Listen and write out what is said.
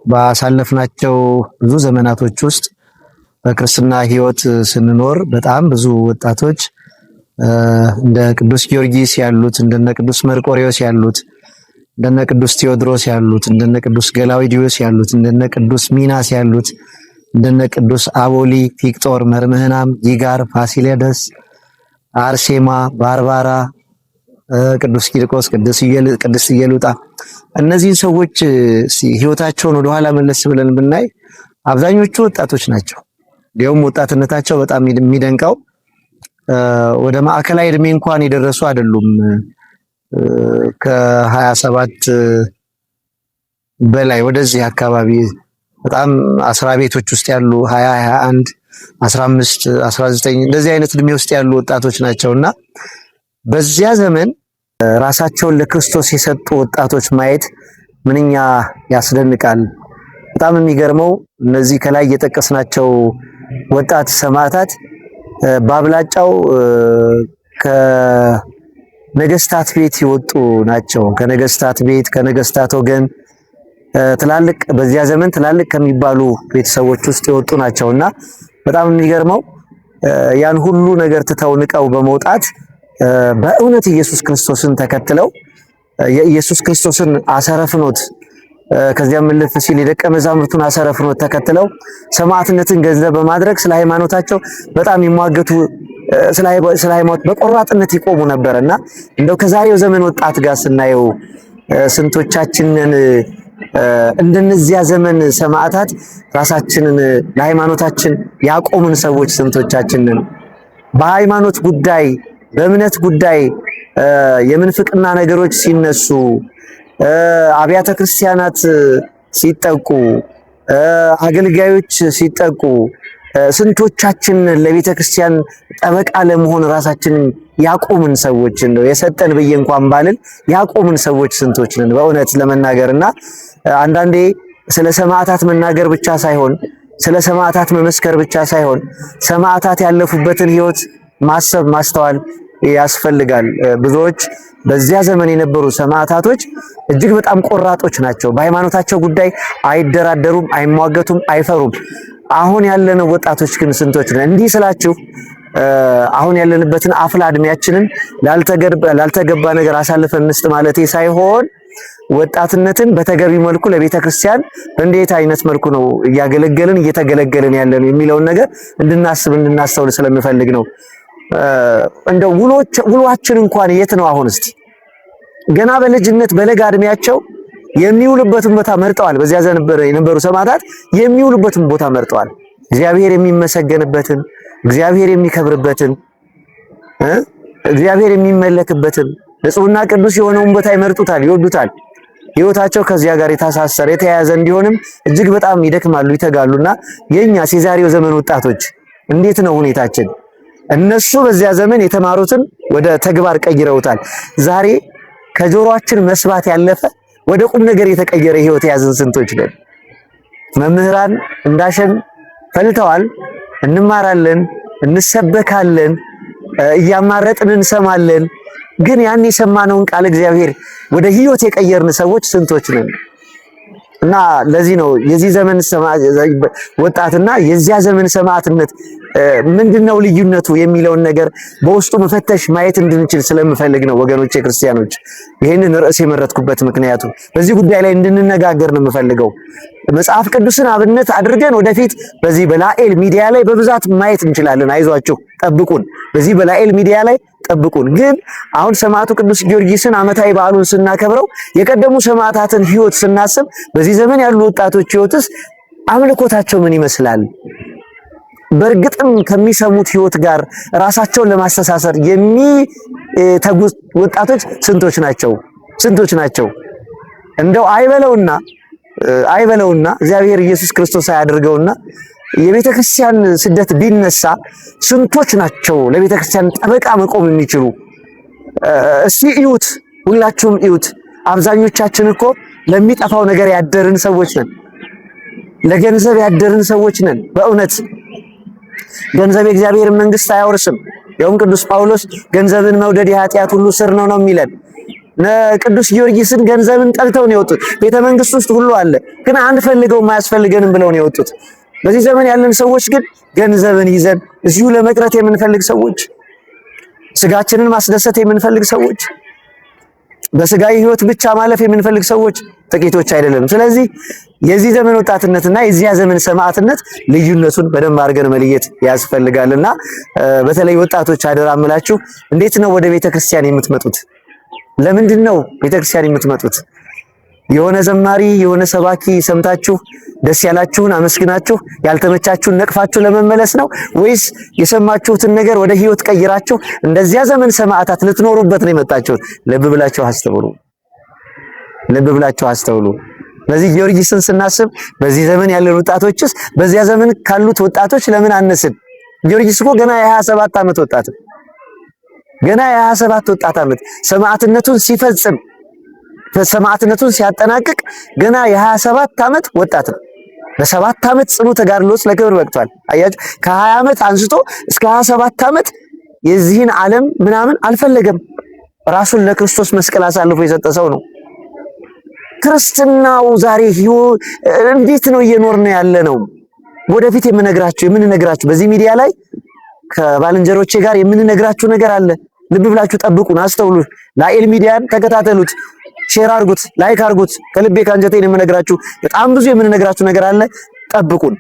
ባሳለፍናቸው ብዙ ዘመናቶች ውስጥ በክርስትና ሕይወት ስንኖር በጣም ብዙ ወጣቶች እንደ ቅዱስ ጊዮርጊስ ያሉት እንደነ ቅዱስ መርቆሬዎስ ያሉት እንደነ ቅዱስ ቴዎድሮስ ያሉት እንደነ ቅዱስ ገላውዲዮስ ያሉት እንደነ ቅዱስ ሚናስ ያሉት እንደነ ቅዱስ አቦሊ፣ ፊቅጦር፣ መርምህናም፣ ይጋር፣ ፋሲለደስ፣ አርሴማ፣ ባርባራ፣ ቅዱስ ቂርቆስ፣ ቅዱስ ኢየሉጣ እነዚህ ሰዎች ሕይወታቸውን ወደ ኋላ መለስ ብለን ብናይ አብዛኞቹ ወጣቶች ናቸው። እንዲያውም ወጣትነታቸው በጣም የሚደንቀው ወደ ማዕከላዊ እድሜ እንኳን የደረሱ አይደሉም። ከ27 በላይ ወደዚህ አካባቢ በጣም አስራ ቤቶች ውስጥ ያሉ 20 21 15 19 እንደዚህ አይነት እድሜ ውስጥ ያሉ ወጣቶች ናቸውና በዚያ ዘመን ራሳቸውን ለክርስቶስ የሰጡ ወጣቶች ማየት ምንኛ ያስደንቃል። በጣም የሚገርመው እነዚህ ከላይ የጠቀስናቸው ወጣት ሰማዕታት በአብላጫው ከነገስታት ቤት የወጡ ናቸው። ከነገስታት ቤት ከነገስታት ወገን ትላልቅ በዚያ ዘመን ትላልቅ ከሚባሉ ቤተሰቦች ውስጥ የወጡ ናቸውና በጣም የሚገርመው ያን ሁሉ ነገር ትተው ንቀው በመውጣት በእውነት ኢየሱስ ክርስቶስን ተከትለው የኢየሱስ ክርስቶስን አሰረፍኖት ከዚያም እልፍ ሲል የደቀ መዛሙርቱን አሰረፍኖት ተከትለው ሰማዕትነትን ገንዘብ በማድረግ ስለ ሃይማኖታቸው በጣም ይሟገቱ ስለ ሃይማኖት በቆራጥነት ይቆሙ ነበርና እንደው ከዛሬው ዘመን ወጣት ጋር ስናየው ስንቶቻችንን እንደነዚያ ዘመን ሰማዕታት ራሳችንን ለሃይማኖታችን ያቆምን ሰዎች ስንቶቻችንን በሃይማኖት ጉዳይ በእምነት ጉዳይ የምንፍቅና ነገሮች ሲነሱ አብያተ ክርስቲያናት ሲጠቁ አገልጋዮች ሲጠቁ ስንቶቻችን ለቤተ ክርስቲያን ጠበቃ ለመሆን ራሳችንን ያቆምን ሰዎች ነው የሰጠን ብዬ እንኳን ባልን ያቆምን ሰዎች ስንቶች ነን በእውነት ለመናገርና አንዳንዴ ስለ ሰማዕታት መናገር ብቻ ሳይሆን ስለ ሰማዕታት መመስከር ብቻ ሳይሆን ሰማዕታት ያለፉበትን ሕይወት ማሰብ ማስተዋል ያስፈልጋል። ብዙዎች በዚያ ዘመን የነበሩ ሰማዕታቶች እጅግ በጣም ቆራጦች ናቸው። በሃይማኖታቸው ጉዳይ አይደራደሩም፣ አይሟገቱም፣ አይፈሩም። አሁን ያለነው ወጣቶች ግን ስንቶች ነን? እንዲህ ስላችሁ አሁን ያለንበትን አፍላ እድሜያችንን ላልተገባ ነገር አሳልፈን እንስጥ ማለቴ ሳይሆን ወጣትነትን በተገቢ መልኩ ለቤተ ክርስቲያን እንዴት አይነት መልኩ ነው እየተገለገልን ያለነው የሚለውን ነገር እንድናስብ እንድናስተውል ስለምፈልግ ነው። እንደው ውሏችን እንኳን የት ነው? አሁን እስቲ ገና በልጅነት በለጋ እድሜያቸው የሚውሉበትን ቦታ መርጠዋል። በዚያ የነበሩ ሰማዕታት የሚውሉበትን ቦታ መርጠዋል። እግዚአብሔር የሚመሰገንበትን፣ እግዚአብሔር የሚከብርበትን፣ እግዚአብሔር የሚመለክበትን ንጹሕና ቅዱስ የሆነውን ቦታ ይመርጡታል፣ ይወዱታል። ሕይወታቸው ከዚያ ጋር የታሳሰረ የተያያዘ እንዲሆንም እጅግ በጣም ይደክማሉ፣ ይተጋሉና የኛስ የዛሬው ዘመን ወጣቶች እንዴት ነው ሁኔታችን? እነሱ በዚያ ዘመን የተማሩትን ወደ ተግባር ቀይረውታል። ዛሬ ከጆሮአችን መስባት ያለፈ ወደ ቁም ነገር የተቀየረ ሕይወት የያዝን ስንቶች ነን? መምህራን እንዳሸን ፈልተዋል። እንማራለን፣ እንሰበካለን፣ እያማረጥን እንሰማለን። ግን ያን የሰማነውን ቃል እግዚአብሔር ወደ ሕይወት የቀየርን ሰዎች ስንቶች ነን? እና ለዚህ ነው የዚህ ዘመን ወጣትና የዚያ ዘመን ሰማዕትነት ምንድነው ልዩነቱ የሚለውን ነገር በውስጡ መፈተሽ ማየት እንድንችል ስለምፈልግ ነው። ወገኖቼ ክርስቲያኖች ይሄንን ርዕስ የመረጥኩበት ምክንያቱ በዚህ ጉዳይ ላይ እንድንነጋገር ነው የምፈልገው። መጽሐፍ ቅዱስን አብነት አድርገን ወደፊት በዚህ በላኤል ሚዲያ ላይ በብዛት ማየት እንችላለን። አይዟችሁ ጠብቁን፣ በዚህ በላኤል ሚዲያ ላይ ጠብቁን። ግን አሁን ሰማዕቱ ቅዱስ ጊዮርጊስን ዓመታዊ በዓሉን ስናከብረው የቀደሙ ሰማዕታትን ሕይወት ስናስብ በዚህ ዘመን ያሉ ወጣቶች ሕይወትስ አምልኮታቸው ምን ይመስላል? በእርግጥም ከሚሰሙት ሕይወት ጋር ራሳቸውን ለማስተሳሰር የሚተጉ ወጣቶች ስንቶች ናቸው? ስንቶች ናቸው? እንደው አይበለውና እግዚአብሔር ኢየሱስ ክርስቶስ አያድርገውና የቤተ ክርስቲያን ስደት ቢነሳ ስንቶች ናቸው ለቤተ ክርስቲያን ጠበቃ መቆም የሚችሉ? እስቲ እዩት፣ ሁላችሁም እዩት። አብዛኞቻችን እኮ ለሚጠፋው ነገር ያደርን ሰዎች ነን። ለገንዘብ ያደርን ሰዎች ነን። በእውነት ገንዘብ የእግዚአብሔርን መንግስት አያወርስም። ያውም ቅዱስ ጳውሎስ ገንዘብን መውደድ የኃጢአት ሁሉ ስር ነው የሚለን። ቅዱስ ጊዮርጊስን ገንዘብን ጠልተው ነው የወጡት። ቤተ መንግስት ውስጥ ሁሉ አለ፣ ግን አንፈልገው ማያስፈልገንም ብለው ነው የወጡት። በዚህ ዘመን ያለን ሰዎች ግን ገንዘብን ይዘን እዚሁ ለመቅረት የምንፈልግ ሰዎች፣ ስጋችንን ማስደሰት የምንፈልግ ሰዎች፣ በስጋዊ ህይወት ብቻ ማለፍ የምንፈልግ ሰዎች ጥቂቶች አይደለም። ስለዚህ የዚህ ዘመን ወጣትነትና የዚያ ዘመን ሰማዕትነት ልዩነቱን በደንብ አድርገን መለየት ያስፈልጋልና በተለይ ወጣቶች አደራ እምላችሁ፣ እንዴት ነው ወደ ቤተክርስቲያን የምትመጡት? ለምንድን ነው ቤተክርስቲያን የምትመጡት? የሆነ ዘማሪ የሆነ ሰባኪ ሰምታችሁ ደስ ያላችሁን አመስግናችሁ ያልተመቻችሁን ነቅፋችሁ ለመመለስ ነው? ወይስ የሰማችሁትን ነገር ወደ ህይወት ቀይራችሁ እንደዚያ ዘመን ሰማዕታት ልትኖሩበት ነው የመጣችሁት? ልብ ብላችሁ አስተውሉ። ልብ ብላችሁ አስተውሉ። በዚህ ጊዮርጊስን ስናስብ በዚህ ዘመን ያለን ወጣቶችስ በዚያ ዘመን ካሉት ወጣቶች ለምን አነስን? ጊዮርጊስ እኮ ገና የ27 ዓመት ወጣት ነው። ገና የ27 ወጣት ዓመት ሰማዕትነቱን ሲፈጽም ሰማዕትነቱን ሲያጠናቅቅ ገና የ27 ዓመት ወጣት ነው። በ7 ዓመት ጽኑ ተጋድሎስ ለክብር በቅቷል። አያችሁ፣ ከ20 ዓመት አንስቶ እስከ 27 ዓመት የዚህን ዓለም ምናምን አልፈለገም። ራሱን ለክርስቶስ መስቀል አሳልፎ የሰጠ ሰው ነው። ክርስትናው ዛሬ እንዴት ነው እየኖርን ያለ ነው? ወደፊት የምንነግራችሁ በዚህ ሚዲያ ላይ ከባልንጀሮቼ ጋር የምንነግራችሁ ነገር አለ። ልብ ብላችሁ ጠብቁን፣ አስተውሉ። ላኤል ሚዲያን ተከታተሉት፣ ሼር አድርጉት፣ ላይክ አድርጉት። ከልቤ ካንጀቴ የምነግራችሁ በጣም ብዙ የምንነግራችሁ ነገር አለ። ጠብቁን።